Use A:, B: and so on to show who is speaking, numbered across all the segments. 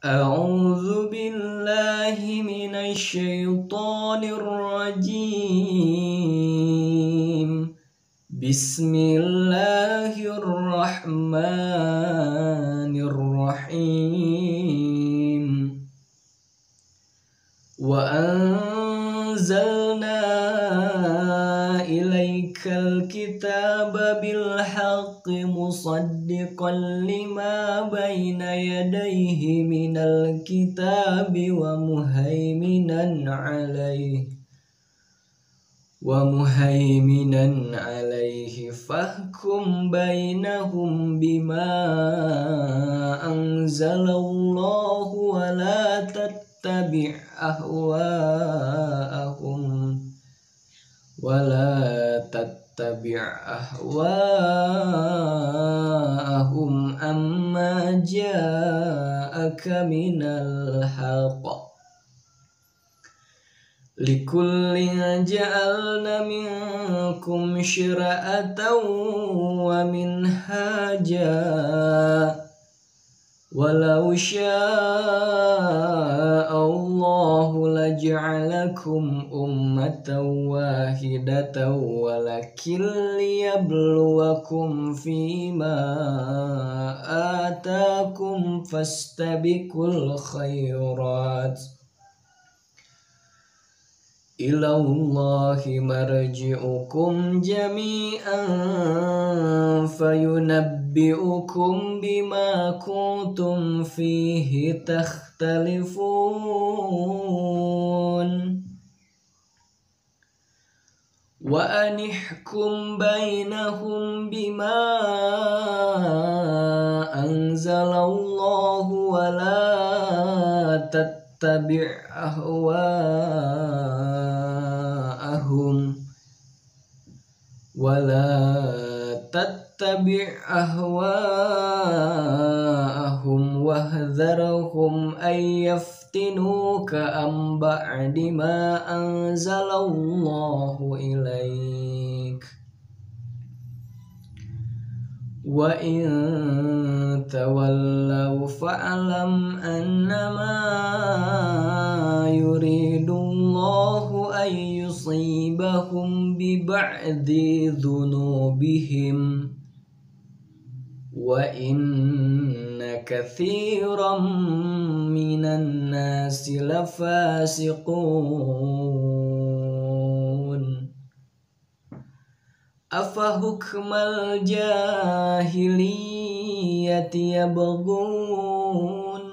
A: أعوذ بالله من الشيطان الرجيم. بسم الله الرحمن الرحيم. وأنزلنا إليك الكتاب بالحق مصدقا لما بين يديه من الكتاب ومهيمنا عليه فاحكم بينهم بما أنزل الله ولا تتبع أهواءهم أما جاءك من الحق. لكل جعلنا منكم شرعة ومنهاجا ولو شاء الله لجعلكم أمة واحدة ولكن ليبلوكم فيما آتاكم فاستبقوا الخيرات إلى الله مرجعكم جميعا فينبئكم بما كنتم فيه تختلفون. وأنحكم بينهم بما أنزل الله ولا تتبع أهواءهم واحذرهم أن يفتنوك عن بعد ما أنزل الله إليك وإن تولوا فاعلم أنما يريد الله أن يصيبهم ببعض ذنوبهم وإن كثيرا من الناس لفاسقون. أفحكم الجاهلية يبغون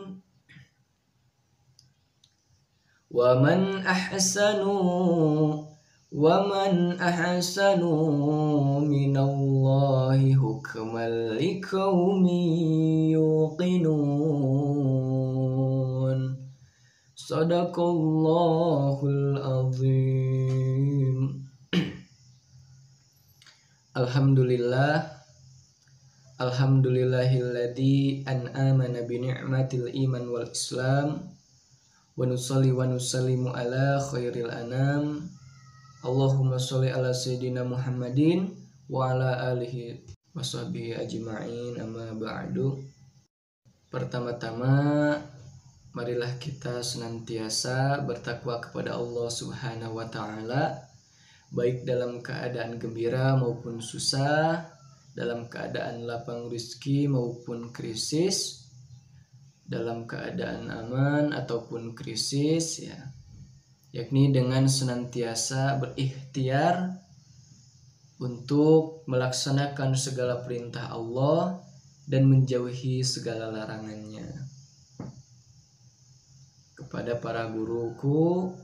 A: ومن أحسن من الله حكما لقوم يوقنون. صدق الله العظيم. Alhamdulillahilladzi an'amana bi ni'matil iman wal islam wa nusalli wa nusallimu ala khairil anam. Allahumma sholli ala sayyidina Muhammadin wa ala alihi washabihi ajma'in, amma ba'du. Pertama-tama marilah kita senantiasa bertakwa kepada Allah Subhanahu wa taala, baik dalam keadaan gembira maupun susah, dalam keadaan lapang rezeki maupun krisis, dalam keadaan aman ataupun krisis, yakni dengan senantiasa berikhtiar untuk melaksanakan segala perintah Allah dan menjauhi segala larangannya. Kepada para guruku,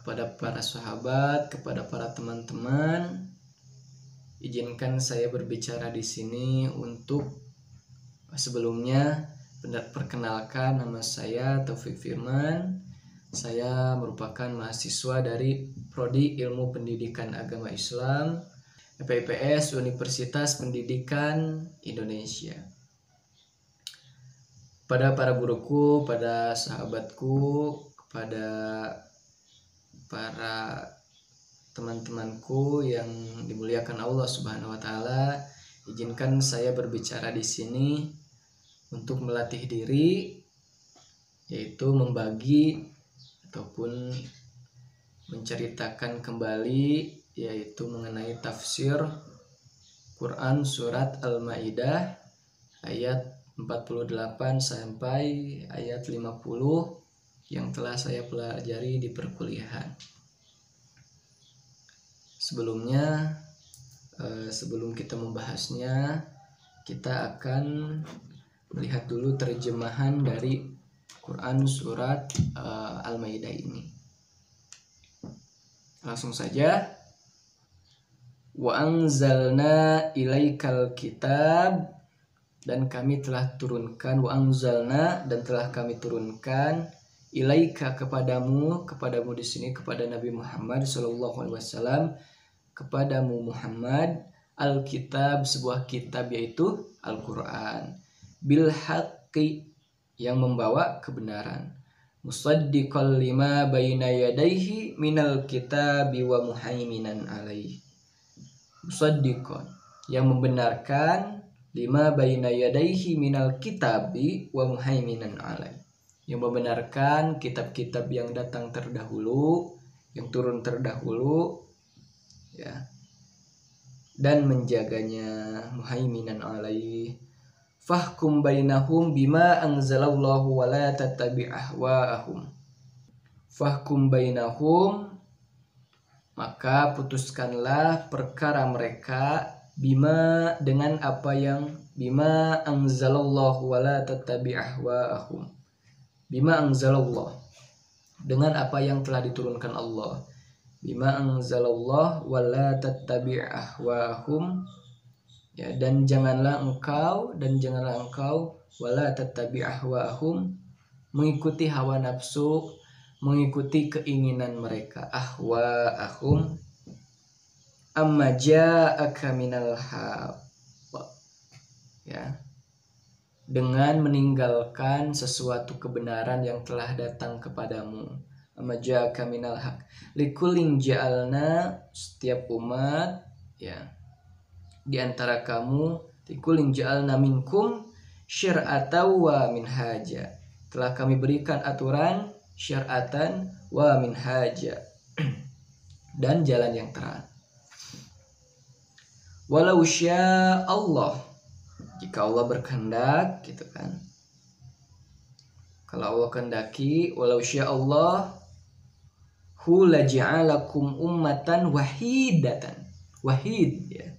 A: kepada para sahabat, kepada para teman-teman, izinkan saya berbicara di sini untuk sebelumnya perkenalkan, nama saya Taufik Firman. Saya merupakan mahasiswa dari Prodi Ilmu Pendidikan Agama Islam FIPS Universitas Pendidikan Indonesia. Pada para guruku, pada sahabatku, kepada para teman-temanku yang dimuliakan Allah Subhanahu wa taala, izinkan saya berbicara di sini untuk melatih diri yaitu membagi ataupun menceritakan kembali yaitu mengenai tafsir Quran surat Al-Maidah ayat 48 sampai ayat 50 yang telah saya pelajari di perkuliahan. Sebelumnya, sebelum kita membahasnya, kita akan melihat dulu terjemahan dari Quran surat Al-Maidah ini. Langsung saja. Wa anzalna ilaikal kitab, dan kami telah turunkan, wa anzalna, dan telah kami turunkan, ilaika, kepadamu di sini kepada Nabi Muhammad SAW, kepadamu Muhammad, al-kitab, sebuah kitab yaitu Al-Quran, bil haqqi, yang membawa kebenaran, musaddiqal lima baina yadayhi minal kitabi wa muhaiminan alaihi, musaddiqan, yang membenarkan, lima baina yadayhi minal kitabi wa muhaiminan alaihi, yang membenarkan kitab-kitab yang datang terdahulu, yang turun terdahulu, ya, dan menjaganya, muhaiminan alaihi. Fahkum bainahum bima anzalallahu wa la tattabi' ahwa'ahum. Fahkum bainahum, maka putuskanlah perkara mereka, bima, dengan apa yang, bima anzalallahu wa la tattabi' ahwa'ahum. Bima anzalallah, dengan apa yang telah diturunkan Allah. Bima anzalallah wa la tattabi' ahwa'ahum, ya, dan janganlah engkau wa la tattabi' ahwa'ahum, mengikuti hawa nafsu, mengikuti keinginan mereka. Ahwa'ahum, amma ja'aka minal haqq, ya, dengan meninggalkan sesuatu kebenaran yang telah datang kepadamu. Amma ja'aka minal haqq, likullin ja'alna, setiap umat, ya, di antara kamu, likullin ja'alna minkum syir'atan wa minhaja, telah kami berikan aturan, syar'atan wa minhaja, dan jalan yang terang. Walau syaa Allah, jika Allah berkehendak, gitu kan. Kalau Allah kehendaki, walau syaa Allah hu laja'alakum ummatan wahidatan. Wahid, ya.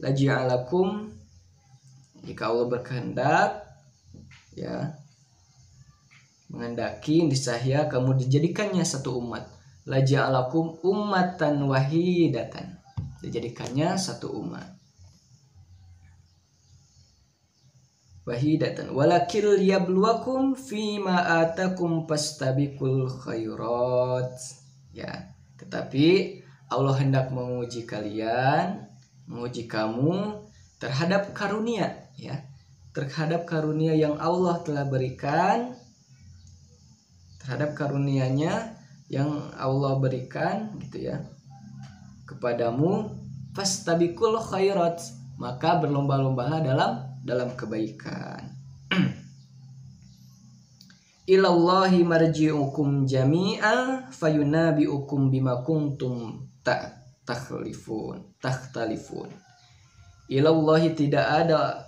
A: Laja'alakum, jika Allah berkehendak, ya, menghendaki, niscaya kamu dijadikannya satu umat. Laja'alakum ummatan wahidatan, dijadikannya satu umat. Wahidatan, walakil yabluwakum fima atakum fastabiqul khairat, ya, tetapi Allah hendak menguji kalian, menguji kamu terhadap karunia, ya, terhadap karunia yang Allah telah berikan, terhadap karunia-Nya yang Allah berikan, gitu ya, kepadamu. Fastabiqul khairat, maka berlomba-lombalah dalam kebaikan. Ilallahi marji'ukum jami'a fayunabi'ukum bima kuntum takhtalifun. Ilallahi, tidak ada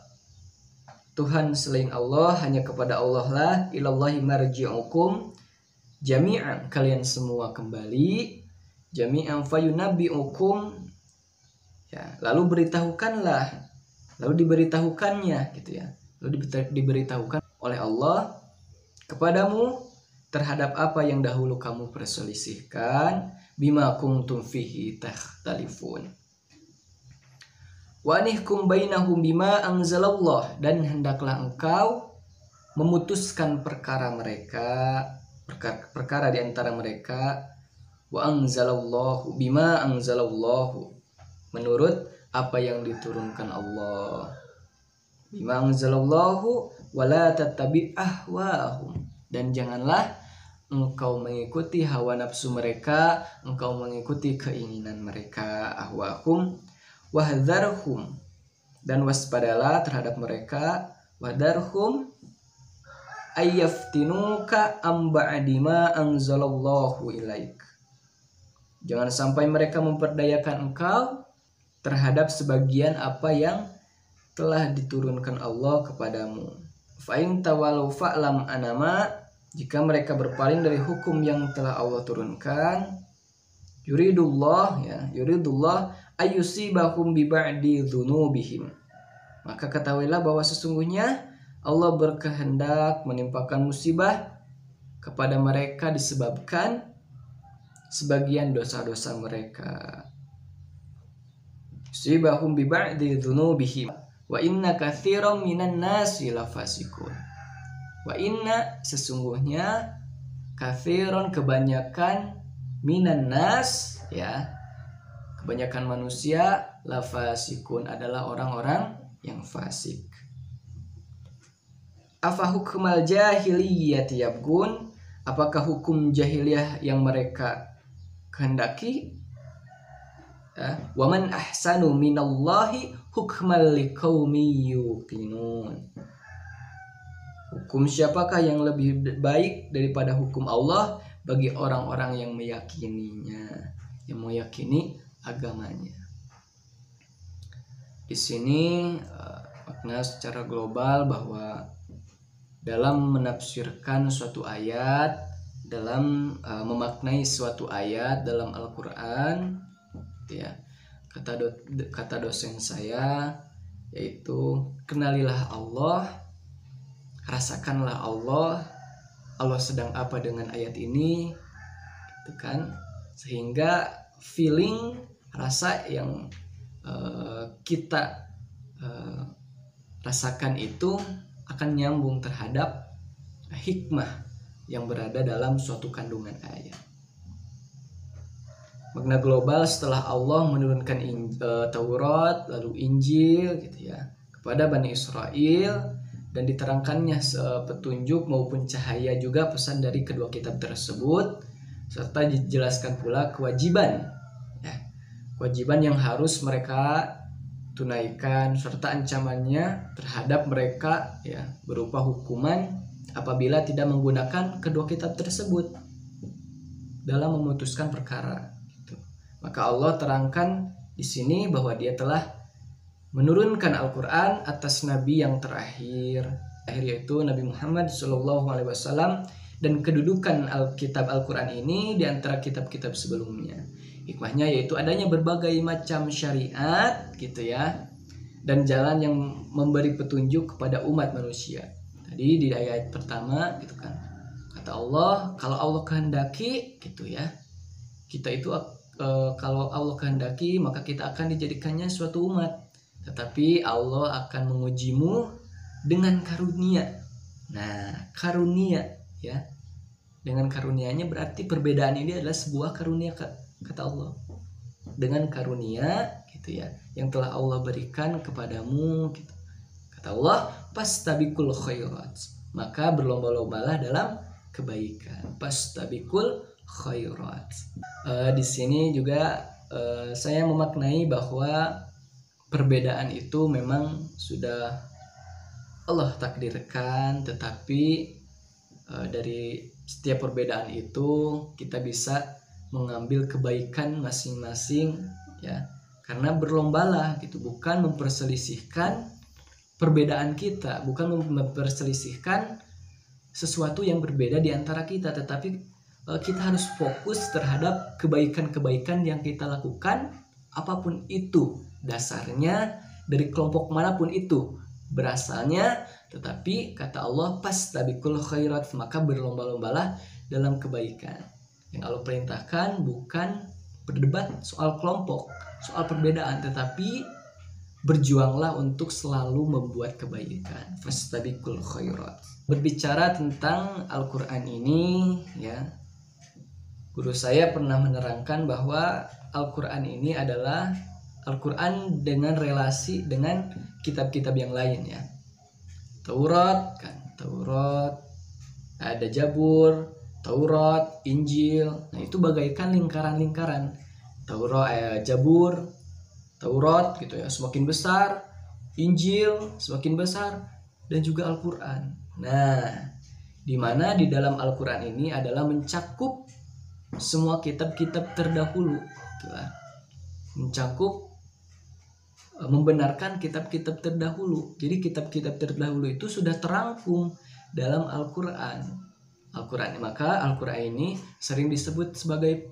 A: Tuhan selain Allah, hanya kepada Allah lah. Ilallahi marji'ukum jami'an, kalian semua kembali. Jami'an fayunabi'ukum, ya, lalu diberitahukannya, gitu ya, lalu diberitahukan oleh Allah kepadamu terhadap apa yang dahulu kamu perselisihkan. Bima kuntum fihi takhtalifun. Wa anihkum bainahum bima anzalallah, dan hendaklah engkau memutuskan perkara di antara mereka. Wa anzalallahu, bima anzalallahu, menurut apa yang diturunkan Allah. Bima anzalallahu wa la tattabi' ahwa'ahum, dan janganlah engkau mengikuti hawa nafsu mereka, engkau mengikuti keinginan mereka. Ahwa'ahum wahdharhum, dan waspadalah terhadap mereka. Wahdharhum, ayyaftinuka am ba'di ma anzalallahu ilaik. Jangan sampai mereka memperdayakan engkau terhadap sebagian apa yang telah diturunkan Allah kepadamu. Fa in tawallaw fa'lam anama, jika mereka berpaling dari hukum yang telah Allah turunkan, yuridullah ayyusibahum bi ba'di dzunubihim, maka ketahuilah bahwa sesungguhnya Allah berkehendak menimpakan musibah kepada mereka disebabkan sebagian dosa-dosa mereka. Yusibahum bi ba'di dzunubihim wa inna katsiran minan nasi lafasikun. Wa inna, sesungguhnya, katsiran, kebanyakan, minan nas, ya, kebanyakan manusia, lafasikun, adalah orang-orang yang fasik. Afa hukmal jahiliyyati yabgun, apakah hukum jahiliyah yang mereka kehendaki? Wa man ahsanu minallahi hukmal liqaumi yuqinun. Hukum siapakah yang lebih baik daripada hukum Allah bagi orang-orang yang meyakininya, yang meyakini agamanya. Di sini makna secara global bahwa dalam menafsirkan suatu ayat, dalam memaknai suatu ayat dalam Al-Quran, ya, kata dosen saya yaitu kenalilah Allah, rasakanlah Allah sedang apa dengan ayat ini, itu kan, sehingga feeling, rasa yang kita rasakan itu akan nyambung terhadap hikmah yang berada dalam suatu kandungan ayat. Makna global setelah Allah menurunkan Taurat lalu Injil gitu ya kepada Bani Israel dan diterangkannya petunjuk maupun cahaya juga pesan dari kedua kitab tersebut, serta dijelaskan pula kewajiban yang harus mereka tunaikan serta ancamannya terhadap mereka, ya, berupa hukuman apabila tidak menggunakan kedua kitab tersebut dalam memutuskan perkara. Maka Allah terangkan di sini bahwa Dia telah menurunkan Al-Quran atas Nabi yang terakhir, yaitu Nabi Muhammad SAW, dan kedudukan kitab Al-Quran ini di antara kitab-kitab sebelumnya. Hikmahnya yaitu adanya berbagai macam syariat gitu ya, dan jalan yang memberi petunjuk kepada umat manusia. Tadi di ayat pertama gitu kan, kata Allah, kalau Allah kehendaki gitu ya, kita itu kalau Allah kehendaki maka kita akan dijadikannya suatu umat, tetapi Allah akan mengujimu dengan karunia. Nah, karunia ya, dengan karunianya berarti perbedaan ini adalah sebuah karunia, kata Allah, dengan karunia gitu ya yang telah Allah berikan kepadamu gitu. Kata Allah, pastabikul khairat, maka berlomba-lombalah dalam kebaikan. Pastabikul khairat. Di sini juga saya memaknai bahwa perbedaan itu memang sudah Allah takdirkan, tetapi dari setiap perbedaan itu kita bisa mengambil kebaikan masing-masing ya, karena berlombalah gitu, bukan memperselisihkan perbedaan kita, bukan memperselisihkan sesuatu yang berbeda di antara kita, tetapi kita harus fokus terhadap kebaikan-kebaikan yang kita lakukan, apapun itu dasarnya, dari kelompok manapun itu berasalnya, tetapi kata Allah, pastabikul khairat, maka berlomba-lombalah dalam kebaikan. Yang Allah perintahkan bukan berdebat soal kelompok, soal perbedaan, tetapi berjuanglah untuk selalu membuat kebaikan. Fastabikul khairat. Berbicara tentang Al-Quran ini ya, guru saya pernah menerangkan bahwa Al-Quran ini adalah Al-Quran dengan relasi dengan kitab-kitab yang lain ya. Taurat kan, Taurat, ada Jabur, Taurat, Injil. Nah, itu bagaikan lingkaran-lingkaran. Taurat, Jabur, Taurat gitu ya, semakin besar, Injil semakin besar, dan juga Al-Quran. Nah, di mana di dalam Al-Quran ini adalah mencakup semua kitab-kitab terdahulu, mencakup membenarkan kitab-kitab terdahulu. Jadi kitab-kitab terdahulu itu sudah terangkum dalam Al-Quran. Maka Al-Quran ini sering disebut sebagai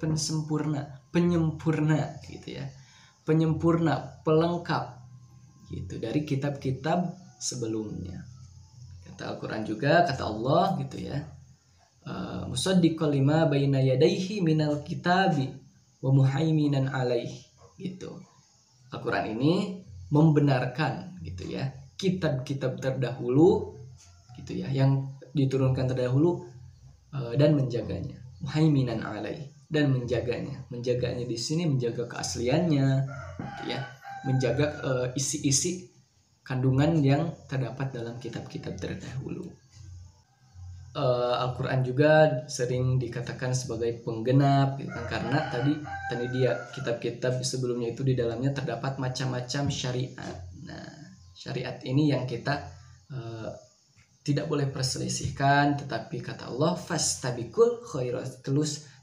A: penyempurna gitu ya. Penyempurna, pelengkap gitu dari kitab-kitab sebelumnya. Kata Al-Quran juga, kata Allah gitu ya. Musaddiqal lima baina yadayhi minal kitabi wa muhaiminan alaihi gitu. Al-Quran ini membenarkan gitu ya kitab-kitab terdahulu gitu ya yang diturunkan terdahulu dan menjaganya, muhaiminan alaihi, dan menjaganya di sini menjaga keasliannya gitu ya, menjaga isi-isi kandungan yang terdapat dalam kitab-kitab terdahulu. Al-Quran juga sering dikatakan sebagai penggenap gitu kan, karena tadi dia kitab-kitab sebelumnya itu di dalamnya terdapat macam-macam syariat. Nah, syariat ini yang kita tidak boleh perselisihkan, tetapi kata Allah fastabiqul khairat,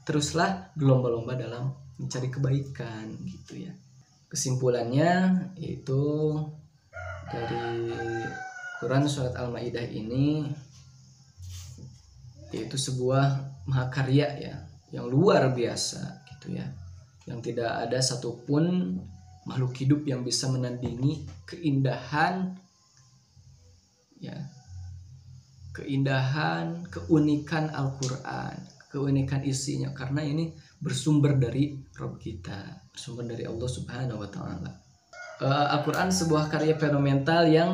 A: teruslah berlomba-lomba dalam mencari kebaikan gitu ya. Kesimpulannya yaitu dari Quran surat Al-Maidah ini yaitu sebuah mahakarya ya yang luar biasa gitu ya, yang tidak ada satupun makhluk hidup yang bisa menandingi keindahan ya, keunikan Al-Quran, keunikan isinya, karena ini bersumber dari Rabb kita, bersumber dari Allah Subhanahu wa Ta'ala. Al-Quran sebuah karya fenomenal yang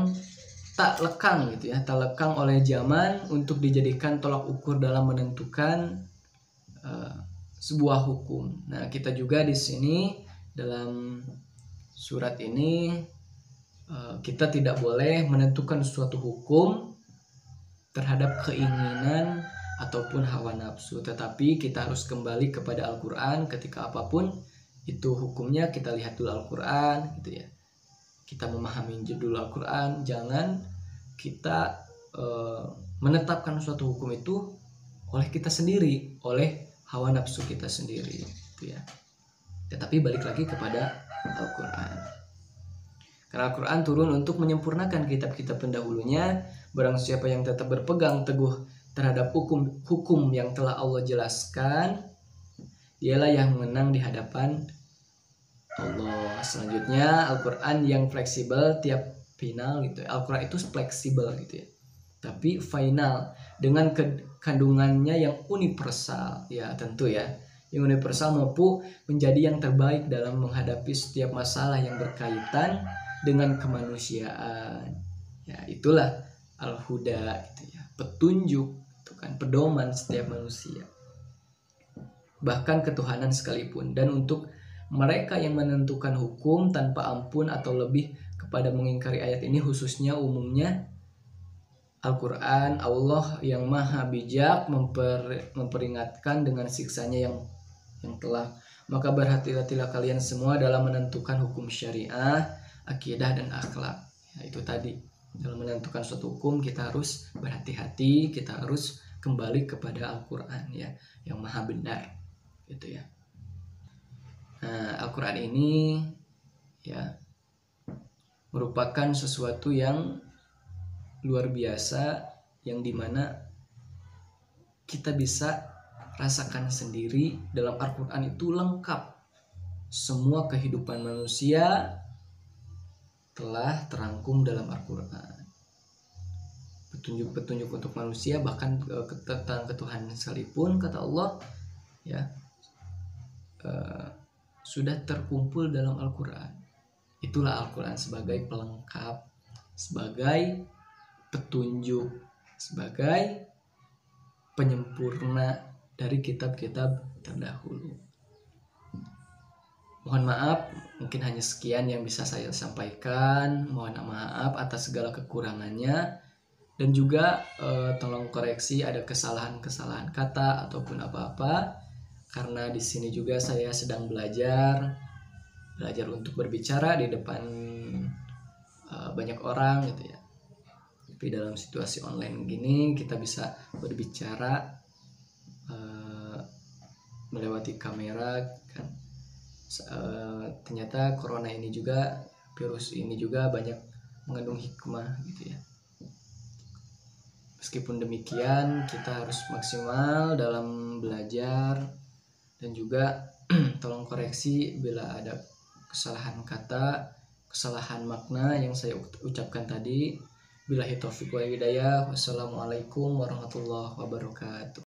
A: tak lekang gitu ya, tak lekang oleh zaman untuk dijadikan tolak ukur dalam menentukan sebuah hukum. Nah, kita juga di sini dalam surat ini kita tidak boleh menentukan suatu hukum terhadap keinginan ataupun hawa nafsu, tetapi kita harus kembali kepada Al-Quran ketika apapun itu hukumnya. Kita lihat dulu Al-Quran gitu ya, kita memahami judul Al-Quran, jangan kita menetapkan suatu hukum itu oleh kita sendiri, oleh hawa nafsu kita sendiri gitu ya. Tetapi balik lagi kepada Al-Quran, karena Al-Quran turun untuk menyempurnakan kitab-kitab pendahulunya. Barang siapa yang tetap berpegang teguh terhadap hukum yang telah Allah jelaskan, dialah yang menang di hadapan Allah. Selanjutnya Al-Quran yang fleksibel tiap final gitu ya. Al-Quran itu fleksibel gitu ya, tapi final dengan kandungannya yang universal ya, tentu ya, yang universal mampu menjadi yang terbaik dalam menghadapi setiap masalah yang berkaitan dengan kemanusiaan ya. Itulah Al-Huda gitu ya, petunjuk itu kan, pedoman setiap manusia, bahkan ketuhanan sekalipun. Dan untuk mereka yang menentukan hukum tanpa ampun atau lebih kepada mengingkari ayat ini, khususnya umumnya Al-Quran, Allah yang maha bijak memperingatkan dengan siksanya yang telah. Maka berhati-hatilah kalian semua dalam menentukan hukum syariah, akidah dan akhlak ya. Itu tadi, dalam menentukan suatu hukum kita harus berhati-hati, kita harus kembali kepada Al-Quran ya, yang maha benar gitu ya. Nah, Al-Quran ini ya merupakan sesuatu yang luar biasa, yang dimana kita bisa rasakan sendiri. Dalam Al-Quran itu lengkap, semua kehidupan manusia telah terangkum dalam Al-Quran. Petunjuk-petunjuk untuk manusia, bahkan tentang ketuhanan sekalipun, kata Allah ya, sudah terkumpul dalam Al-Quran. Itulah Al-Quran sebagai pelengkap, sebagai petunjuk, sebagai penyempurna dari kitab-kitab terdahulu. Mohon maaf, mungkin hanya sekian yang bisa saya sampaikan. Mohon maaf atas segala kekurangannya, dan juga tolong koreksi ada kesalahan-kesalahan kata ataupun apa-apa, karena di sini juga saya sedang belajar untuk berbicara di depan banyak orang gitu ya. Tapi dalam situasi online gini kita bisa berbicara melewati kamera kan. Ternyata corona ini juga, virus ini juga banyak mengandung hikmah gitu ya. Meskipun demikian kita harus maksimal dalam belajar dan juga tolong koreksi bila ada kesalahan kata, kesalahan makna yang saya ucapkan tadi. Billahi taufiq wal hidayah. Wassalamualaikum warahmatullahi wabarakatuh.